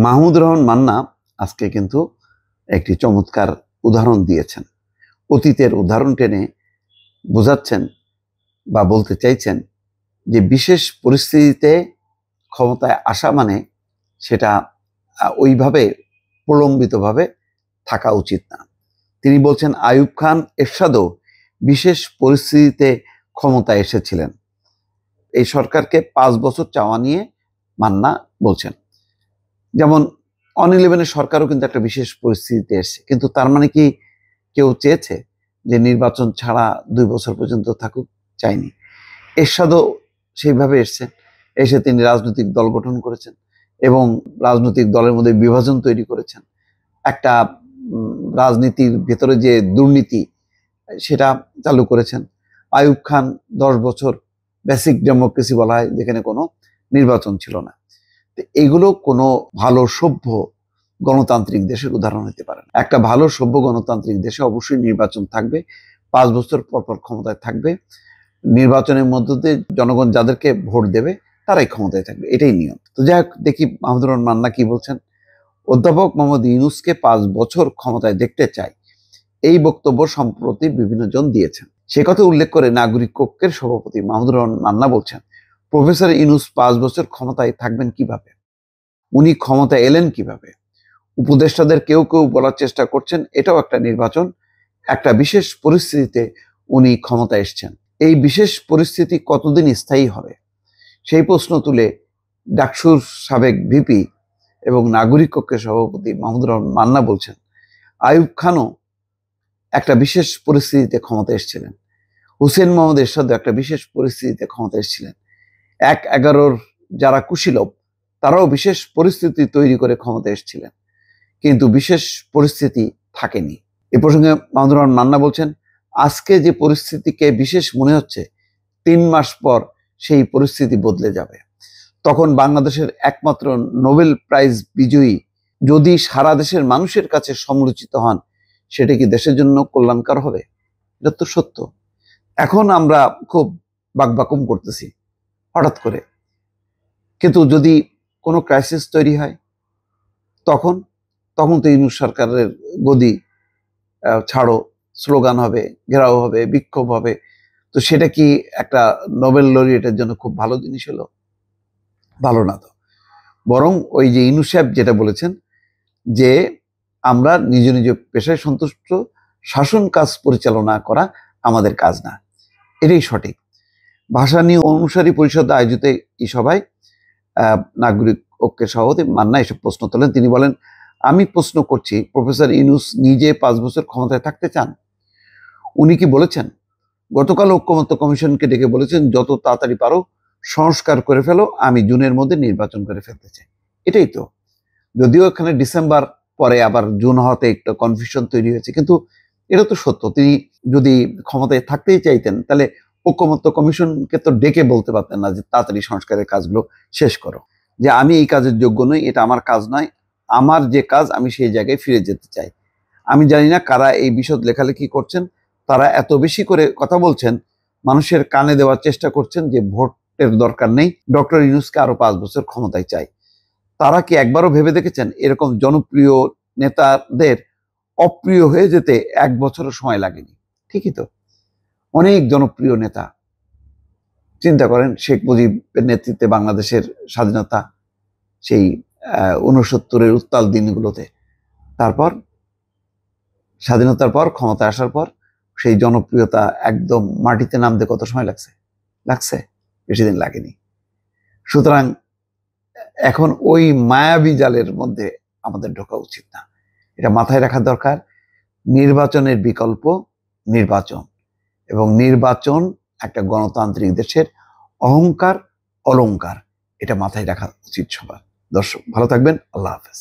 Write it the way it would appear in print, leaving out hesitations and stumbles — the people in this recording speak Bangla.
মাহমুদুর রহমান মান্না আজকে কিন্তু একটি চমৎকার উদাহরণ দিয়েছেন। অতীতের উদাহরণ টেনে বোঝাচ্ছেন বা বলতে চাইছেন যে বিশেষ পরিস্থিতিতে ক্ষমতায় আসা মানে সেটা ওইভাবে প্রলম্বিতভাবে থাকা উচিত না। তিনি বলছেন আইয়ুব খান এরশাদও বিশেষ পরিস্থিতিতে ক্ষমতায় এসেছিলেন। এই সরকারকে 5 বছর চাওয়া নিয়ে মান্না বলছেন, যেমন অন-11 সরকারও কিন্তু একটা বিশেষ পরিস্থিতিতে এসছে, কিন্তু তার মানে কি কেউ চেয়েছে যে নির্বাচন ছাড়া 2 বছর পর্যন্ত থাকুক? চায়নি। এরশাদও সেইভাবে এসছেন, এসে তিনি রাজনৈতিক দল গঠন করেছেন এবং রাজনৈতিক দলের মধ্যে বিভাজন তৈরি করেছেন। একটা রাজনীতির ভেতরে যে দুর্নীতি সেটা চালু করেছেন। আইয়ুব খান 10 বছর বেসিক ডেমোক্রেসি বলা হয়, যেখানে কোনো নির্বাচন ছিল না। এগুলো কোনো ভালো সভ্য গণতান্ত্রিক দেশের উদাহরণ হতে পারে না। একটা ভালো সভ্য গণতান্ত্রিক দেশে অবশ্যই নির্বাচন থাকবে, 5 বছর পর পর ক্ষমতায় থাকবে। নির্বাচনের মধ্য দিয়ে জনগণ যাদেরকে ভোট দেবে তারাই ক্ষমতায় থাকবে, এটাই নিয়ম। তো যাই হোক, দেখি মাহমুদুর রহমান মান্না কি বলছেন। অধ্যাপক মোহাম্মদ ইউনূসকে 5 বছর ক্ষমতায় দেখতে চাই, এই বক্তব্য সম্প্রতি বিভিন্ন জন দিয়েছেন। সে কথা উল্লেখ করে নাগরিক কক্ষের সভাপতি মাহমুদুর রহমান মান্না বলছেন, প্রফেসর ইউনূস 5 বছর ক্ষমতায় থাকবেন কিভাবে? উনি ক্ষমতায় এলেন কিভাবে? উপদেষ্টাদের কেউ কেউ বলার চেষ্টা করছেন এটাও একটা নির্বাচন, একটা বিশেষ পরিস্থিতিতে উনি ক্ষমতায় এসছেন। এই বিশেষ পরিস্থিতি কতদিন স্থায়ী হবে সেই প্রশ্ন তুলে ডাকসুর সাবেক ভিপি এবং নাগরিক কক্ষের সভাপতি মাহমুদুর রহমান মান্না বলছেন, আইয়ুব খানও একটা বিশেষ পরিস্থিতিতে ক্ষমতা এসেছিলেন, হুসেইন মোহাম্মদ এরশাদও একটা বিশেষ পরিস্থিতিতে ক্ষমতা এসেছিলেন। 1/11 যারা কুশীলব তারাও বিশেষ পরিস্থিতি তৈরি করে ক্ষমতা এসেছিলেন, কিন্তু বিশেষ পরিস্থিতি থাকেনি। এ প্রসঙ্গে মাহমুদুর রহমান মান্না বলছেন, আজকে যে পরিস্থিতিকে বিশেষ মনে হচ্ছে 3 মাস পর সেই পরিস্থিতি বদলে যাবে। তখন বাংলাদেশের একমাত্র নোবেল প্রাইজ বিজয়ী যদি সারা দেশের মানুষের কাছে সমালোচিত হন, সেটা কি দেশের জন্য কল্যাণকর হবে? এটা তো সত্য। এখন আমরা খুব বাকবাকুম করতেছি হঠাৎ করে, কিন্তু যদি কোনো ক্রাইসিস তৈরি হয় তখন তো ইউনূস সরকারের গদি ছাড়ো স্লোগান হবে, ঘেরাও হবে, বিক্ষোভ হবে। তো সেটা কি একটা নোবেল লরিয়েটের জন্য খুব ভালো জিনিস হলো? ভালো না তো। বরং ওই যে ইউনূস সাহেব যেটা বলেছেন যে আমরা নিজ নিজ পেশায় সন্তুষ্ট, শাসন কাজ পরিচালনা করা আমাদের কাজ না, এটাই সঠিক। ভাষা নিয়ে অনুসারী পরিষদ আয়োজিত এই সভায় নাগরিক ঐক্যের সভাপতি মান্না এসব প্রশ্ন তোলেন। তিনি বলেন, আমি প্রশ্ন করছি, প্রফেসর ইউনূস নিজে 5 বছর ক্ষমতায় থাকতে চান? উনি কি বলেছেন? গতকাল ঐক্যমত্য কমিশনকে ডেকে বলেছেন, যত তাড়াতাড়ি পারো সংস্কার করে ফেলো, আমি জুনের মধ্যে নির্বাচন করে ফেলতে চাই। এটাই তো। যদিও এখানে ডিসেম্বর পরে আবার জুন হওয়াতে একটা কনফিউশন তৈরি হয়েছে, কিন্তু এটা তো সত্য। তিনি যদি ক্ষমতায় থাকতেই চাইতেন তাহলে ঐক্যমত্য কমিশনকে তো ডেকে বলতে পারতেন না যে তাড়াতাড়ি সংস্কারের কাজগুলো শেষ করো, যে আমি এই কাজের যোগ্য নই, এটা আমার কাজ নয়, আমার যে কাজ আমি সেই জায়গায় ফিরে যেতে চাই। আমি জানি না কারা এই বিশদ লেখালেখি করছেন, তারা এত বেশি করে কথা বলছেন, মানুষের কানে দেওয়ার চেষ্টা করছেন যে ভোটের দরকার নেই, ডক্টর ইউনূসকে আরো 5 বছর ক্ষমতায় চাই। তারা কি একবারও ভেবে দেখেছেন এরকম জনপ্রিয় নেতাদের অপ্রিয় হয়ে যেতে 1 বছরও সময় লাগেনি? ঠিকই তো, অনেক জনপ্রিয় নেতা। চিন্তা করেন, শেখ মুজিবের নেতৃত্বে বাংলাদেশের স্বাধীনতা, সেই 69-এর উত্তাল দিনগুলোতে, তারপর স্বাধীনতার পর ক্ষমতা আসার পর সেই জনপ্রিয়তা একদম মাটিতে নামতে কত সময় লাগছে? বেশি দিন লাগেনি। সুতরাং এখন ওই মায়াবী জালের মধ্যে আমাদের ঢোকা উচিত না, এটা মাথায় রাখা দরকার। নির্বাচনের বিকল্প নির্বাচন, এবং নির্বাচন একটা গণতান্ত্রিক দেশের অহংকার অলংকার, এটা মাথায় রাখা উচিত সবার। দর্শক ভালো থাকবেন, আল্লাহ হাফেজ।